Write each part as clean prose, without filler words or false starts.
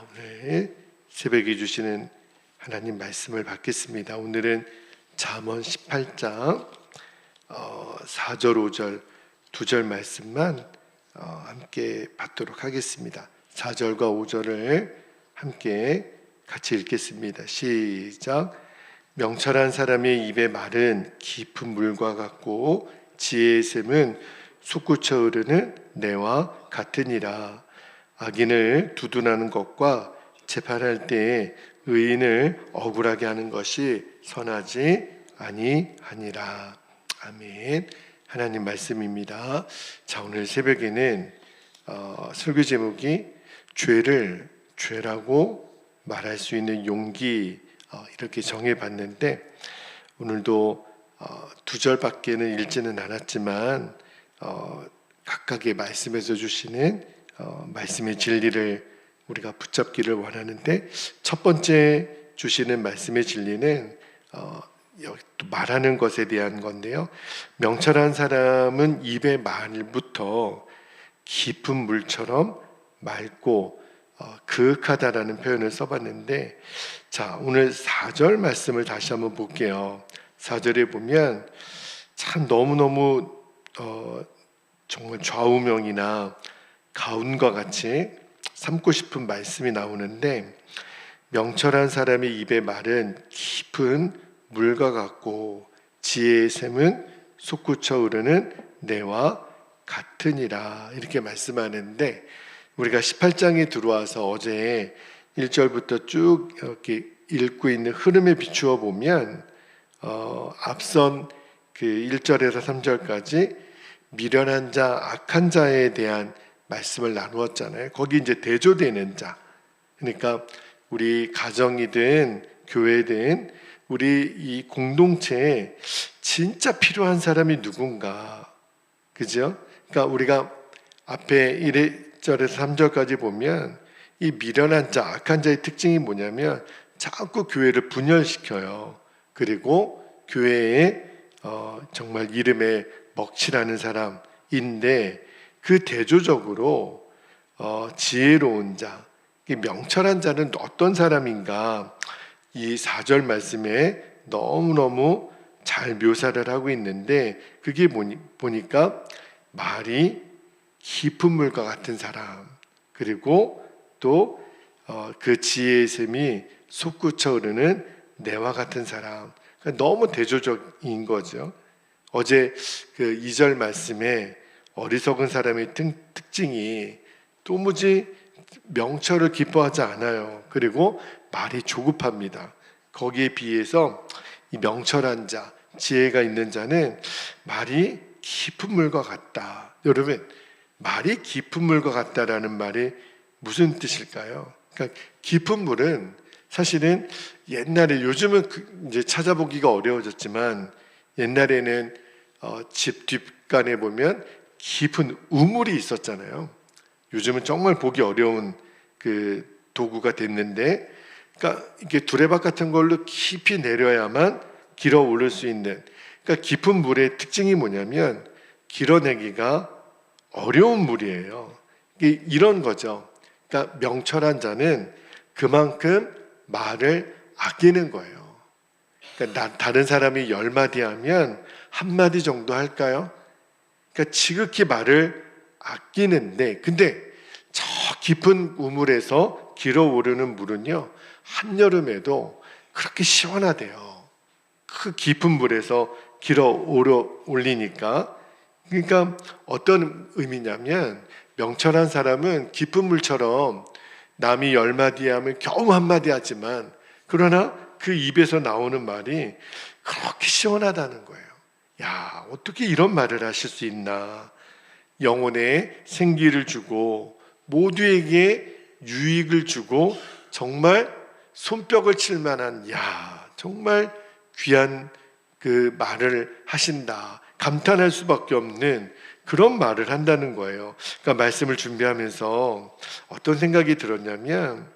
오늘 새벽에 주시는 하나님 말씀을 받겠습니다. 오늘은 잠언 18장 4절 5절 2절 말씀만 함께 받도록 하겠습니다. 4절과 5절을 함께 같이 읽겠습니다. 시작. 명철한 사람의 입의 말은 깊은 물과 같고 지혜의 샘은 솟구쳐 흐르는 내와 같으니라. 악인을 두둔하는 것과 재판할 때에 의인을 억울하게 하는 것이 선하지 아니하니라. 아멘. 하나님 말씀입니다. 자, 오늘 새벽에는 설교 제목이 죄를 죄라고 말할 수 있는 용기 이렇게 정해봤는데, 오늘도 2절밖에는 읽지는 않았지만 각각의 말씀에서 주시는 말씀의 진리를 우리가 붙잡기를 원하는데, 첫 번째 주시는 말씀의 진리는 말하는 것에 대한 건데요. 명철한 사람은 입의 말부터 깊은 물처럼 맑고 그윽하다라는 표현을 써봤는데, 자, 오늘 4절 말씀을 다시 한번 볼게요. 4절에 보면 참 너무너무 정말 좌우명이나 가운과 같이 삼고 싶은 말씀이 나오는데, 명철한 사람의 입의 말은 깊은 물과 같고 지혜의 샘은 솟구쳐 흐르는 내와 같으니라, 이렇게 말씀하는데, 우리가 18장에 들어와서 어제 1절부터 쭉 이렇게 읽고 있는 흐름에 비추어 보면 앞선 그 1절에서 3절까지 미련한 자, 악한 자에 대한 말씀을 나누었잖아요. 거기 이제 대조되는 자, 그러니까 우리 가정이든 교회든 우리 이 공동체에 진짜 필요한 사람이 누군가, 그죠? 그러니까 우리가 앞에 1절에서 3절까지 보면 이 미련한 자, 악한 자의 특징이 뭐냐면 자꾸 교회를 분열시켜요. 그리고 교회에 정말 이름에 먹칠하는 사람인데, 그 대조적으로 지혜로운 자, 명철한 자는 어떤 사람인가, 이 4절 말씀에 너무너무 잘 묘사를 하고 있는데, 그게 보니까 말이 깊은 물과 같은 사람, 그리고 또 그 지혜의 샘이 솟구쳐 흐르는 내와 같은 사람. 그러니까 너무 대조적인 거죠. 어제 그 2절 말씀에 어리석은 사람의 특징이 도무지 명철을 기뻐하지 않아요. 그리고 말이 조급합니다. 거기에 비해서 이 명철한 자, 지혜가 있는 자는 말이 깊은 물과 같다. 여러분, 말이 깊은 물과 같다라는 말이 무슨 뜻일까요? 그러니까 깊은 물은 사실은 옛날에, 요즘은 이제 찾아보기가 어려워졌지만, 옛날에는 집 뒷간에 보면 깊은 우물이 있었잖아요. 요즘은 정말 보기 어려운 그 도구가 됐는데, 그러니까 이게 두레박 같은 걸로 깊이 내려야만 길어 오를 수 있는, 그러니까 깊은 물의 특징이 뭐냐면 길어내기가 어려운 물이에요. 이런 거죠. 그러니까 명철한 자는 그만큼 말을 아끼는 거예요. 그러니까 다른 사람이 10마디 하면 1마디 정도 할까요? 그러니까 지극히 말을 아끼는데, 근데 저 깊은 우물에서 길어오르는 물은요, 한여름에도 그렇게 시원하대요. 그 깊은 물에서 올리니까. 그러니까 어떤 의미냐면, 명철한 사람은 깊은 물처럼 남이 10마디 하면 겨우 1마디 하지만, 그러나 그 입에서 나오는 말이 그렇게 시원하다는 거예요. 야, 어떻게 이런 말을 하실 수 있나. 영혼에 생기를 주고 모두에게 유익을 주고 정말 손뼉을 칠 만한, 야, 정말 귀한 그 말을 하신다, 감탄할 수밖에 없는 그런 말을 한다는 거예요. 그러니까 말씀을 준비하면서 어떤 생각이 들었냐면,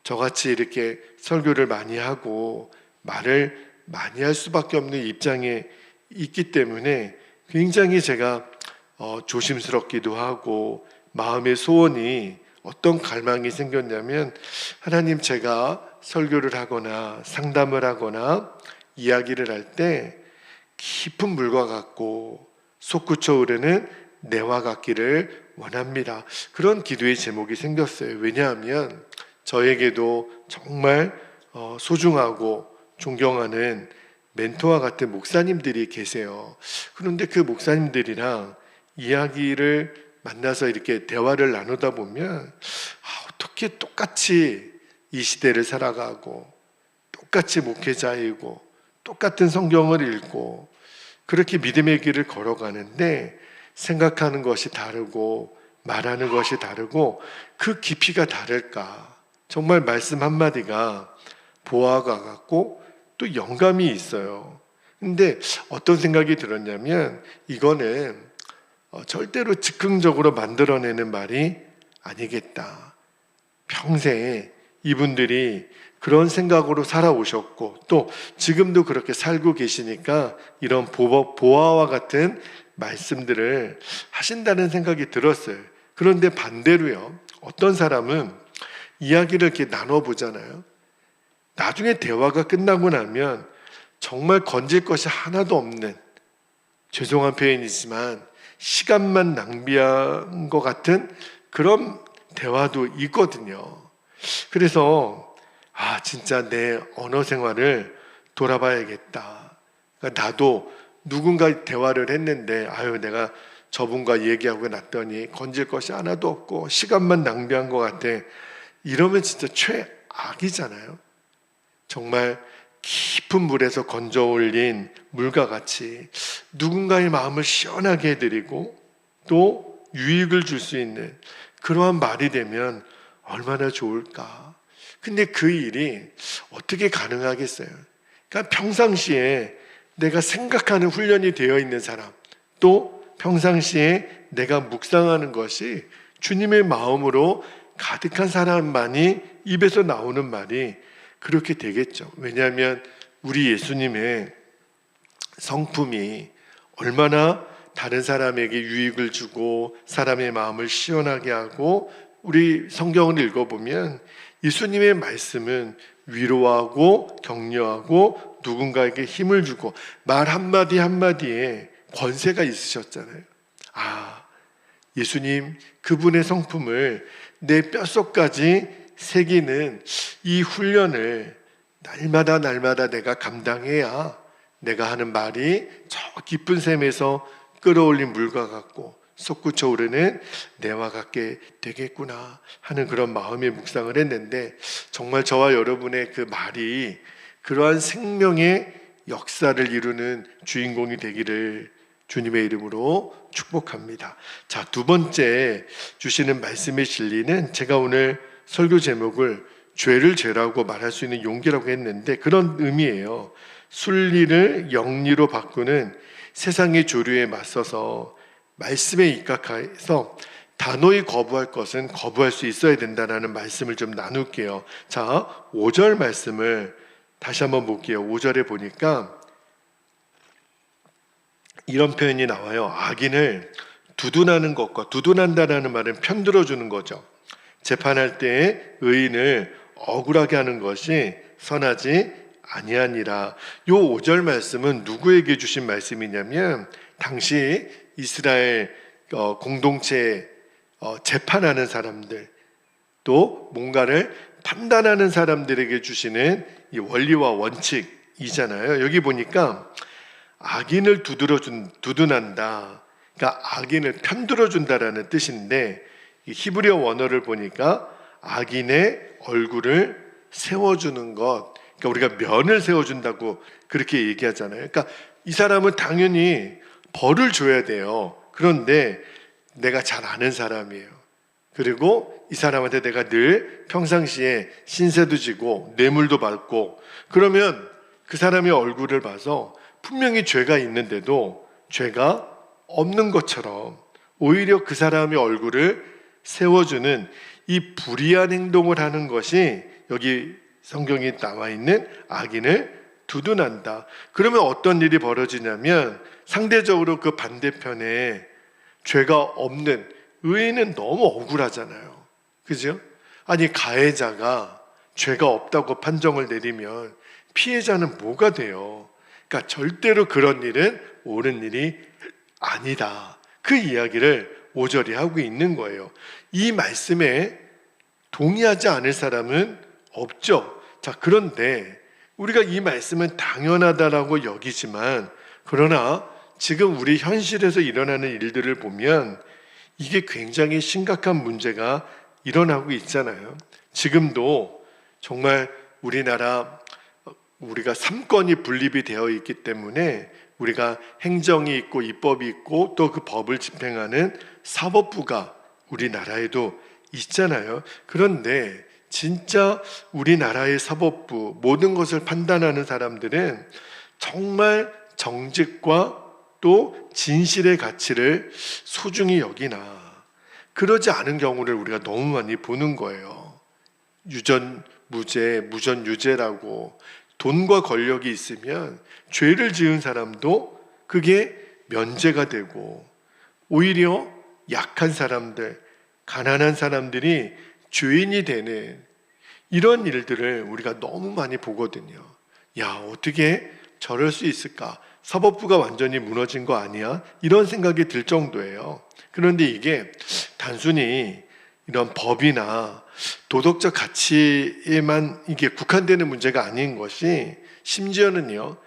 저같이 이렇게 설교를 많이 하고 말을 많이 할 수밖에 없는 입장에 있기 때문에 굉장히 제가 조심스럽기도 하고 마음의 소원이 어떤 갈망이 생겼냐면, 하나님, 제가 설교를 하거나 상담을 하거나 이야기를 할 때 깊은 물과 같고 솟구쳐 오르는 내와 같기를 원합니다. 그런 기도의 제목이 생겼어요. 왜냐하면 저에게도 정말 소중하고 존경하는 멘토와 같은 목사님들이 계세요. 그런데 그 목사님들이랑 이야기를 만나서 이렇게 대화를 나누다 보면 어떻게 똑같이 이 시대를 살아가고 똑같이 목회자이고 똑같은 성경을 읽고 그렇게 믿음의 길을 걸어가는데 생각하는 것이 다르고 말하는 것이 다르고 그 깊이가 다를까. 정말 말씀 한마디가 보화가 같고 또 영감이 있어요. 근데 어떤 생각이 들었냐면, 이거는 절대로 즉흥적으로 만들어내는 말이 아니겠다. 평생 이분들이 그런 생각으로 살아오셨고 또 지금도 그렇게 살고 계시니까 이런 보화와 같은 말씀들을 하신다는 생각이 들었어요. 그런데 반대로요, 어떤 사람은 이야기를 이렇게 나눠보잖아요. 나중에 대화가 끝나고 나면 정말 건질 것이 하나도 없는, 죄송한 표현이지만 시간만 낭비한 것 같은 그런 대화도 있거든요. 그래서 진짜 내 언어 생활을 돌아봐야겠다. 그러니까 나도 누군가 대화를 했는데 내가 저분과 얘기하고 났더니 건질 것이 하나도 없고 시간만 낭비한 것 같아. 이러면 진짜 최악이잖아요. 정말 깊은 물에서 건져 올린 물과 같이 누군가의 마음을 시원하게 해드리고 또 유익을 줄 수 있는 그러한 말이 되면 얼마나 좋을까. 근데 그 일이 어떻게 가능하겠어요? 그러니까 평상시에 내가 생각하는 훈련이 되어 있는 사람, 또 평상시에 내가 묵상하는 것이 주님의 마음으로 가득한 사람만이 입에서 나오는 말이 그렇게 되겠죠. 왜냐하면 우리 예수님의 성품이 얼마나 다른 사람에게 유익을 주고 사람의 마음을 시원하게 하고, 우리 성경을 읽어보면 예수님의 말씀은 위로하고 격려하고 누군가에게 힘을 주고 말 한마디 한마디에 권세가 있으셨잖아요. 예수님 그분의 성품을 내 뼛속까지 새기는 이 훈련을 날마다 내가 감당해야 내가 하는 말이 저 깊은 샘에서 끌어올린 물과 같고 솟구쳐 오르는 내와 같게 되겠구나 하는 그런 마음의 묵상을 했는데, 정말 저와 여러분의 그 말이 그러한 생명의 역사를 이루는 주인공이 되기를 주님의 이름으로 축복합니다. 자, 두 번째 주시는 말씀의 진리는, 제가 오늘 설교 제목을 죄를 죄라고 말할 수 있는 용기라고 했는데 그런 의미예요. 순리를 영리로 바꾸는 세상의 조류에 맞서서 말씀에 입각해서 단호히 거부할 것은 거부할 수 있어야 된다는 말씀을 좀 나눌게요. 자, 5절 말씀을 다시 한번 볼게요. 5절에 보니까 이런 표현이 나와요. 악인을 두둔하는 것과, 두둔한다라는 말은 편들어주는 거죠. 재판할 때에 의인을 억울하게 하는 것이 선하지 아니하니라. 요 5절 말씀은 누구에게 주신 말씀이냐면, 당시 이스라엘 공동체 재판하는 사람들, 또 뭔가를 판단하는 사람들에게 주시는 이 원리와 원칙이잖아요. 여기 보니까 악인을 두둔한다, 그러니까 악인을 편들어준다라는 뜻인데, 이 히브리어 원어를 보니까 악인의 얼굴을 세워주는 것, 그러니까 우리가 면을 세워준다고 그렇게 얘기하잖아요. 그러니까 이 사람은 당연히 벌을 줘야 돼요. 그런데 내가 잘 아는 사람이에요. 그리고 이 사람한테 내가 늘 평상시에 신세도 지고 뇌물도 받고, 그러면 그 사람의 얼굴을 봐서 분명히 죄가 있는데도 죄가 없는 것처럼 오히려 그 사람의 얼굴을 세워주는 이 불의한 행동을 하는 것이 여기 성경에 나와 있는 악인을 두둔한다. 그러면 어떤 일이 벌어지냐면, 상대적으로 그 반대편에 죄가 없는 의인은 너무 억울하잖아요. 그죠? 아니, 가해자가 죄가 없다고 판정을 내리면 피해자는 뭐가 돼요? 그러니까 절대로 그런 일은 옳은 일이 아니다. 그 이야기를 5절이 하고 있는 거예요. 이 말씀에 동의하지 않을 사람은 없죠. 자, 그런데 우리가 이 말씀은 당연하다라고 여기지만, 그러나 지금 우리 현실에서 일어나는 일들을 보면 이게 굉장히 심각한 문제가 일어나고 있잖아요. 지금도 정말 우리나라, 우리가 3권이 분립이 되어 있기 때문에 우리가 행정이 있고 입법이 있고 또 그 법을 집행하는 사법부가 우리나라에도 있잖아요. 그런데 진짜 우리나라의 사법부, 모든 것을 판단하는 사람들은 정말 정직과 또 진실의 가치를 소중히 여기나, 그러지 않은 경우를 우리가 너무 많이 보는 거예요. 유전 무죄, 무전 유죄라고 돈과 권력이 있으면 죄를 지은 사람도 그게 면제가 되고, 오히려 약한 사람들, 가난한 사람들이 죄인이 되는 이런 일들을 우리가 너무 많이 보거든요. 야, 어떻게 저럴 수 있을까? 사법부가 완전히 무너진 거 아니야? 이런 생각이 들 정도예요. 그런데 이게 단순히 이런 법이나 도덕적 가치에만 이게 국한되는 문제가 아닌 것이, 심지어는요,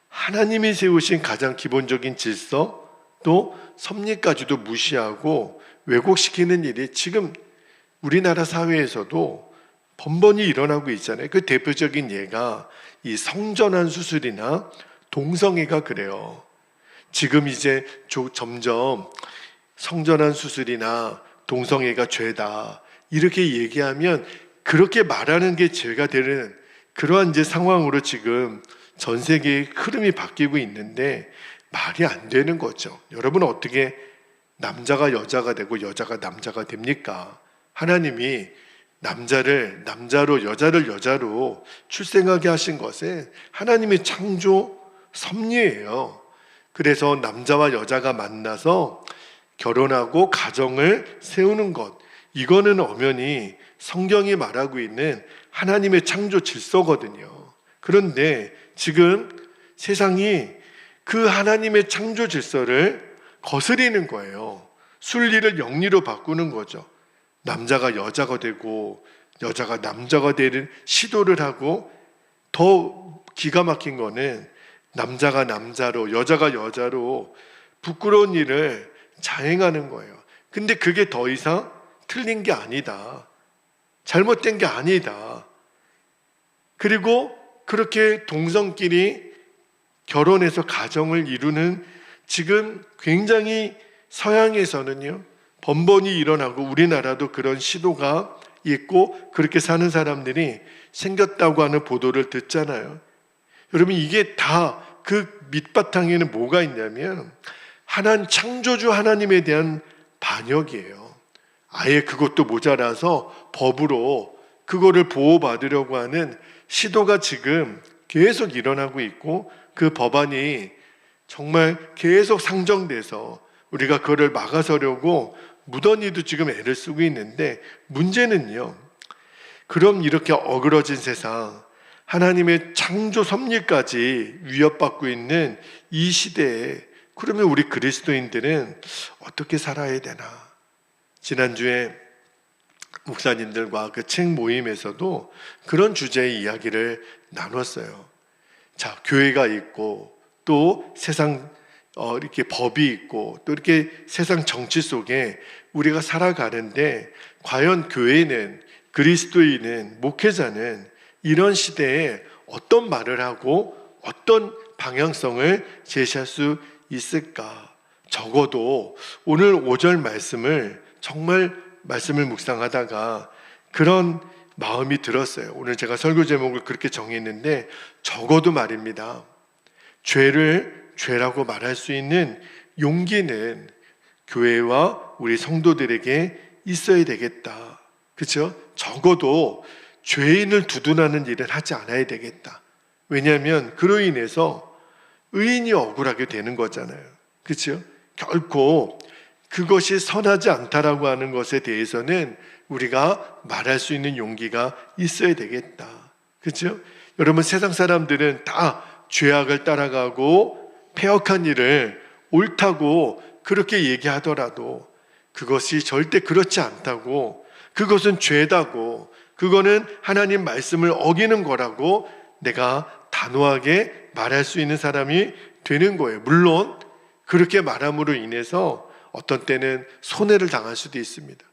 하나님이 세우신 가장 기본적인 질서, 또 섭리까지도 무시하고 왜곡시키는 일이 지금 우리나라 사회에서도 번번이 일어나고 있잖아요. 그 대표적인 예가 이 성전환 수술이나 동성애가 그래요. 지금 이제 점점 성전환 수술이나 동성애가 죄다 이렇게 얘기하면 그렇게 말하는 게 죄가 되는 그러한 이제 상황으로 지금 전 세계의 흐름이 바뀌고 있는데, 말이 안 되는 거죠. 여러분, 어떻게 남자가 여자가 되고 여자가 남자가 됩니까? 하나님이 남자를 남자로, 여자를 여자로 출생하게 하신 것은 하나님의 창조 섭리예요. 그래서 남자와 여자가 만나서 결혼하고 가정을 세우는 것, 이거는 엄연히 성경이 말하고 있는 하나님의 창조 질서거든요. 그런데 지금 세상이 그 하나님의 창조 질서를 거스리는 거예요. 순리를 영리로 바꾸는 거죠. 남자가 여자가 되고 여자가 남자가 되는 시도를 하고, 더 기가 막힌 거는 남자가 남자로 여자가 여자로 부끄러운 일을 자행하는 거예요. 근데 그게 더 이상 틀린 게 아니다, 잘못된 게 아니다. 그리고 그렇게 동성끼리 결혼해서 가정을 이루는, 지금 굉장히 서양에서는요 번번이 일어나고 우리나라도 그런 시도가 있고 그렇게 사는 사람들이 생겼다고 하는 보도를 듣잖아요. 여러분, 이게 다 그 밑바탕에는 뭐가 있냐면 창조주 하나님에 대한 반역이에요. 아예 그것도 모자라서 법으로 그거를 보호받으려고 하는 시도가 지금 계속 일어나고 있고, 그 법안이 정말 계속 상정돼서 우리가 그거를 막아서려고 무던히도 지금 애를 쓰고 있는데, 문제는요, 그럼 이렇게 어그러진 세상, 하나님의 창조 섭리까지 위협받고 있는 이 시대에 그러면 우리 그리스도인들은 어떻게 살아야 되나? 지난주에 목사님들과 그 책 모임에서도 그런 주제의 이야기를 나눴어요. 자, 교회가 있고 또 세상 이렇게 법이 있고 또 이렇게 세상 정치 속에 우리가 살아가는데, 과연 교회는, 그리스도인은, 목회자는 이런 시대에 어떤 말을 하고 어떤 방향성을 제시할 수 있을까? 적어도 오늘 5절 말씀을 정말 말씀을 묵상하다가 그런 마음이 들었어요. 오늘 제가 설교 제목을 그렇게 정했는데, 적어도 말입니다, 죄를 죄라고 말할 수 있는 용기는 교회와 우리 성도들에게 있어야 되겠다. 그렇죠? 적어도 죄인을 두둔하는 일은 하지 않아야 되겠다. 왜냐하면 그로 인해서 의인이 억울하게 되는 거잖아요. 그렇죠? 결코 그것이 선하지 않다라고 하는 것에 대해서는 우리가 말할 수 있는 용기가 있어야 되겠다. 그렇죠? 여러분, 세상 사람들은 다 죄악을 따라가고 패역한 일을 옳다고 그렇게 얘기하더라도 그것이 절대 그렇지 않다고, 그것은 죄다고, 그거는 하나님 말씀을 어기는 거라고 내가 단호하게 말할 수 있는 사람이 되는 거예요. 물론 그렇게 말함으로 인해서 어떤 때는 손해를 당할 수도 있습니다.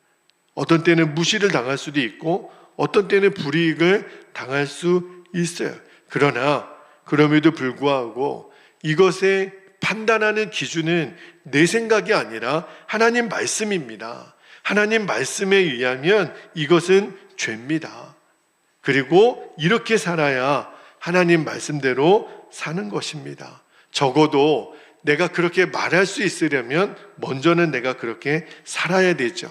어떤 때는 무시를 당할 수도 있고 어떤 때는 불이익을 당할 수 있어요. 그러나 그럼에도 불구하고 이것에 판단하는 기준은 내 생각이 아니라 하나님 말씀입니다. 하나님 말씀에 의하면 이것은 죄입니다. 그리고 이렇게 살아야 하나님 말씀대로 사는 것입니다. 적어도 내가 그렇게 말할 수 있으려면 먼저는 내가 그렇게 살아야 되죠.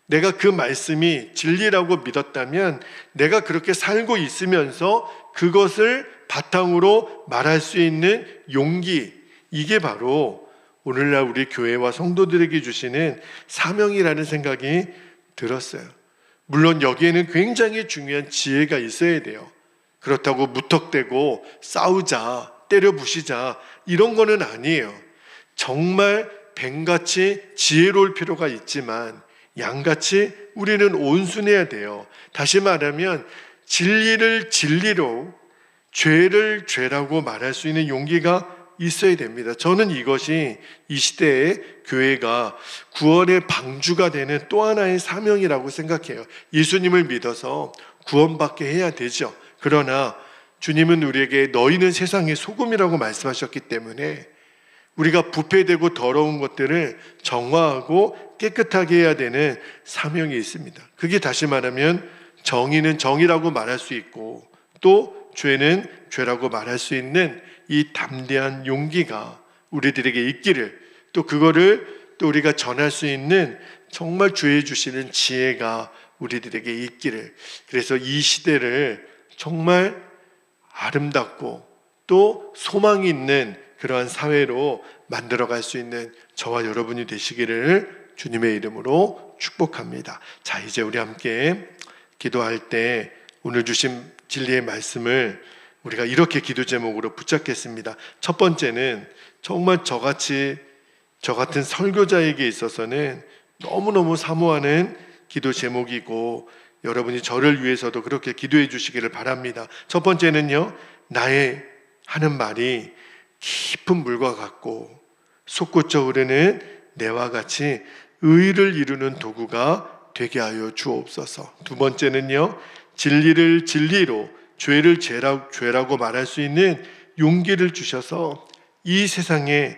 내가 그 말씀이 진리라고 믿었다면 내가 그렇게 살고 있으면서 그것을 바탕으로 말할 수 있는 용기, 이게 바로 오늘날 우리 교회와 성도들에게 주시는 사명이라는 생각이 들었어요. 물론 여기에는 굉장히 중요한 지혜가 있어야 돼요. 그렇다고 무턱대고 싸우자, 때려 부시자 이런 거는 아니에요. 정말 뱀같이 지혜로울 필요가 있지만 양같이 우리는 온순해야 돼요. 다시 말하면 진리를 진리로, 죄를 죄라고 말할 수 있는 용기가 있어야 됩니다. 저는 이것이 이 시대의 교회가 구원의 방주가 되는 또 하나의 사명이라고 생각해요. 예수님을 믿어서 구원받게 해야 되죠. 그러나 주님은 우리에게 너희는 세상의 소금이라고 말씀하셨기 때문에 우리가 부패되고 더러운 것들을 정화하고 깨끗하게 해야 되는 사명이 있습니다. 그게 다시 말하면 정의는 정의라고 말할 수 있고 또 죄는 죄라고 말할 수 있는 이 담대한 용기가 우리들에게 있기를, 또 그거를 또 우리가 전할 수 있는 정말 주의 주시는 지혜가 우리들에게 있기를, 그래서 이 시대를 정말 아름답고 또 소망이 있는 그러한 사회로 만들어갈 수 있는 저와 여러분이 되시기를 주님의 이름으로 축복합니다. 자, 이제 우리 함께 기도할 때 오늘 주신 진리의 말씀을 우리가 이렇게 기도 제목으로 붙잡겠습니다. 첫 번째는 정말 저 같은 설교자에게 있어서는 너무너무 사모하는 기도 제목이고 여러분이 저를 위해서도 그렇게 기도해 주시기를 바랍니다. 첫 번째는요, 나의 하는 말이 깊은 물과 같고 솟구쳐 흐르는 내와 같이 의를 이루는 도구가 되게 하여 주옵소서. 두 번째는요, 진리를 진리로, 죄를 죄라고 말할 수 있는 용기를 주셔서 이 세상에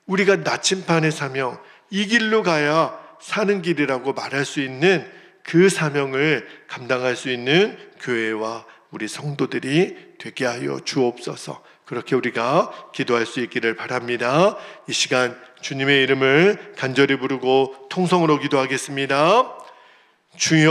우리가 나침반의 사명, 이 길로 가야 사는 길이라고 말할 수 있는 그 사명을 감당할 수 있는 교회와 우리 성도들이 되게 하여 주옵소서. 그렇게 우리가 기도할 수 있기를 바랍니다. 이 시간 주님의 이름을 간절히 부르고 통성으로 기도하겠습니다. 주여